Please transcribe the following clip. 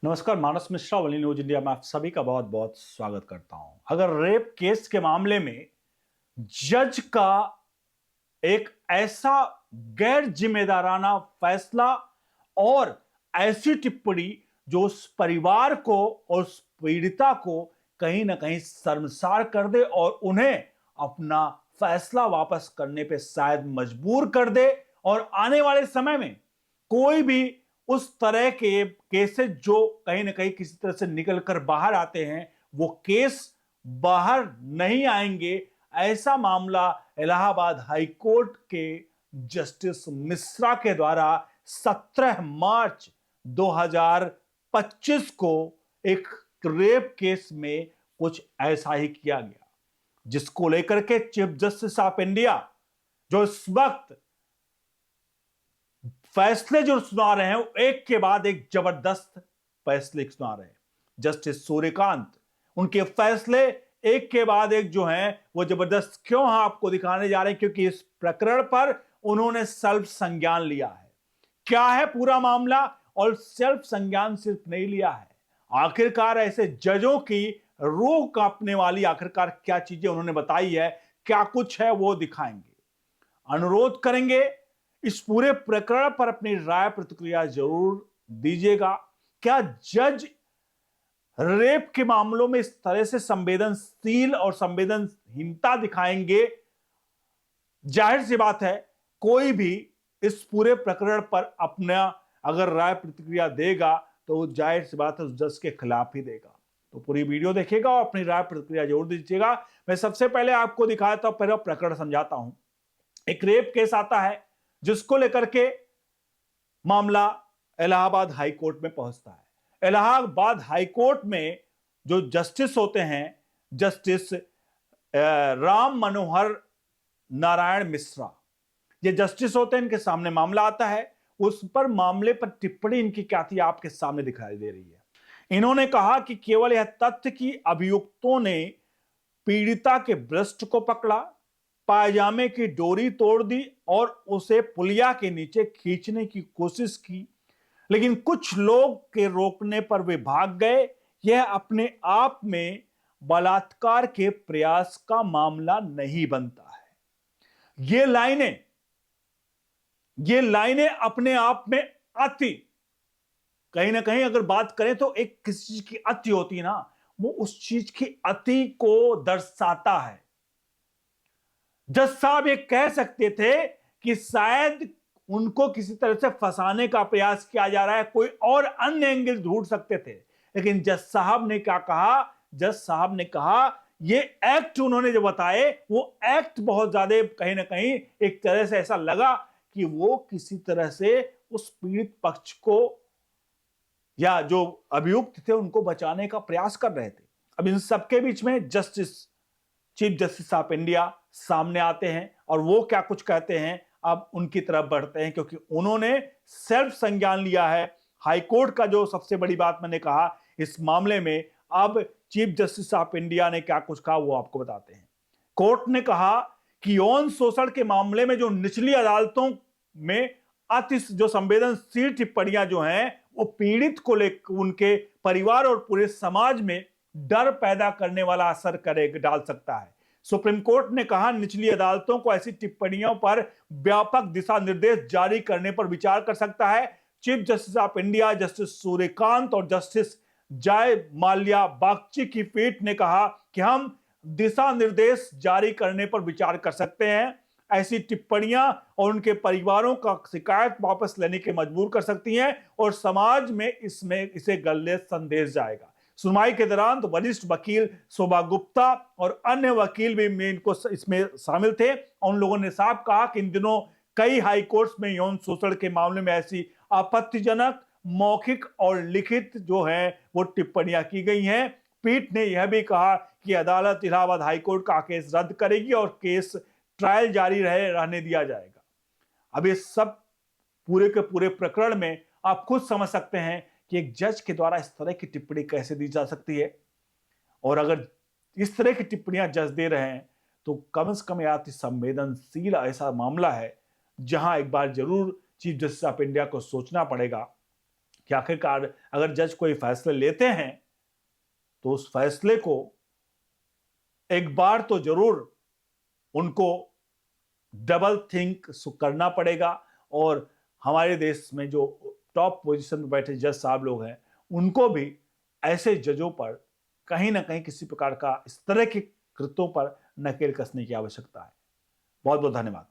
नमस्कार, मानस मिश्रा वली news India में आप सभी का बहुत बहुत स्वागत करता हूं। अगर रेप केस के मामले में जज का एक ऐसा गैर जिम्मेदाराना फैसला और ऐसी टिप्पणी जो उस परिवार को और उस पीड़िता को कहीं ना कहीं शर्मसार कर दे और उन्हें अपना फैसला वापस करने पे शायद मजबूर कर दे और आने वाले समय में कोई भी उस तरह के केसेस जो कहीं ना कहीं किसी तरह से निकल कर बाहर आते हैं वो केस बाहर नहीं आएंगे। ऐसा मामला इलाहाबाद हाई कोर्ट के जस्टिस मिश्रा के द्वारा 17 मार्च 2025 को एक रेप केस में कुछ ऐसा ही किया गया, जिसको लेकर के चीफ जस्टिस ऑफ इंडिया जो इस वक्त फैसले जो सुना रहे हैं एक के बाद एक जबरदस्त फैसले सुना रहे हैं। जस्टिस सूर्यकांत उनके फैसले एक के बाद एक जो हैं वो जबरदस्त क्यों हैं आपको दिखाने जा रहे हैं, क्योंकि इस प्रकरण पर उन्होंने सेल्फ संज्ञान लिया है। क्या है पूरा मामला, और सेल्फ संज्ञान सिर्फ नहीं लिया है, आखिरकार ऐसे जजों की रूह कांपने वाली आखिरकार क्या चीजें उन्होंने बताई है, क्या कुछ है वो दिखाएंगे। अनुरोध करेंगे इस पूरे प्रकरण पर अपनी राय प्रतिक्रिया जरूर दीजिएगा। क्या जज रेप के मामलों में इस तरह से संवेदनशील और संवेदनहीनता दिखाएंगे? जाहिर सी बात है कोई भी इस पूरे प्रकरण पर अपना अगर राय प्रतिक्रिया देगा तो जाहिर सी बात है उस जज के खिलाफ ही देगा। तो पूरी वीडियो देखिएगा और अपनी राय प्रतिक्रिया जरूर दीजिएगा। मैं सबसे पहले आपको दिखाता हूं, पहले प्रकरण समझाता हूं। एक रेप केस आता है जिसको लेकर के मामला इलाहाबाद हाई कोर्ट में पहुंचता है। इलाहाबाद हाई कोर्ट में जो जस्टिस होते हैं, जस्टिस राम मनोहर नारायण मिश्रा, ये जस्टिस होते हैं, इनके सामने मामला आता है। उस पर मामले पर टिप्पणी इनकी क्या थी आपके सामने दिखाई दे रही है। इन्होंने कहा कि केवल यह तथ्य कि अभियुक्तों ने पीड़िता के ब्रेस्ट को पकड़ा, पायजामे की डोरी तोड़ दी और उसे पुलिया के नीचे खींचने की कोशिश की, लेकिन कुछ लोग के रोकने पर वे भाग गए, यह अपने आप में बलात्कार के प्रयास का मामला नहीं बनता है। ये लाइनें अपने आप में अति, कहीं ना कहीं अगर बात करें तो एक किसी चीज की अति होती है ना, वो उस चीज की अति को दर्शाता है। जज साहब ये कह सकते थे कि शायद उनको किसी तरह से फंसाने का प्रयास किया जा रहा है, कोई और अन्य एंगल ढूंढ सकते थे, लेकिन जज साहब ने क्या कहा? जज साहब ने कहा ये एक्ट उन्होंने जो बताए वो एक्ट बहुत ज्यादा कहीं ना कहीं एक तरह से ऐसा लगा कि वो किसी तरह से उस पीड़ित पक्ष को या जो अभियुक्त थे उनको बचाने का प्रयास कर रहे थे। अब इन सबके बीच में चीफ जस्टिस ऑफ इंडिया सामने आते हैं और वो क्या कुछ कहते हैं, अब उनकी तरफ बढ़ते हैं, क्योंकि उन्होंने सेल्फ संज्ञान लिया है। हाईकोर्ट का जो सबसे बड़ी बात मैंने कहा इस मामले में, अब चीफ जस्टिस ऑफ इंडिया ने क्या कुछ कहा वो आपको बताते हैं। कोर्ट ने कहा कि यौन शोषण के मामले में जो निचली अदालतों में अति जो संवेदनशील टिप्पणियां जो हैं वो पीड़ित को लेकर उनके परिवार और पूरे समाज में डर पैदा करने वाला असर डाल सकता है। सुप्रीम कोर्ट ने कहा निचली अदालतों को ऐसी टिप्पणियों पर व्यापक दिशा निर्देश जारी करने पर विचार कर सकता है। Chief justice of India justice Suryakant और जस्टिस जय माल्या बागची की पीठ ने कहा कि हम दिशा निर्देश जारी करने पर विचार कर सकते हैं। ऐसी टिप्पणियां और उनके परिवारों का शिकायत वापस लेने के मजबूर कर सकती हैं और समाज में इसे गलत संदेश जाएगा। सुनवाई के दौरान तो वरिष्ठ वकील शोभा गुप्ता और अन्य वकील भी इनको इसमें शामिल थे। उन लोगों ने साफ कहा कि इन दिनों कई हाई कोर्ट्स में यौन शोषण के मामले में ऐसी आपत्तिजनक मौखिक और लिखित जो है वो टिप्पणियां की गई हैं। पीठ ने यह भी कहा कि अदालत इलाहाबाद हाईकोर्ट का केस रद्द करेगी और केस ट्रायल जारी रहने दिया जाएगा। अब ये सब पूरे के पूरे प्रकरण में आप खुद समझ सकते हैं कि एक जज के द्वारा इस तरह की टिप्पणी कैसे दी जा सकती है, और अगर इस तरह की टिप्पणियां जज दे रहे हैं तो कम से कम यह अति संवेदनशील ऐसा मामला है जहां एक बार जरूर चीफ जस्टिस ऑफ इंडिया को सोचना पड़ेगा कि आखिरकार अगर जज कोई फैसले लेते हैं तो उस फैसले को एक बार तो जरूर उनको डबल थिंक करना पड़ेगा। और हमारे देश में जो टॉप पोजीशन में बैठे जज साहब लोग हैं, उनको भी ऐसे जजों पर कहीं ना कहीं किसी प्रकार का इस तरह के कृत्यों पर नकेल कसने की आवश्यकता है। बहुत बहुत धन्यवाद।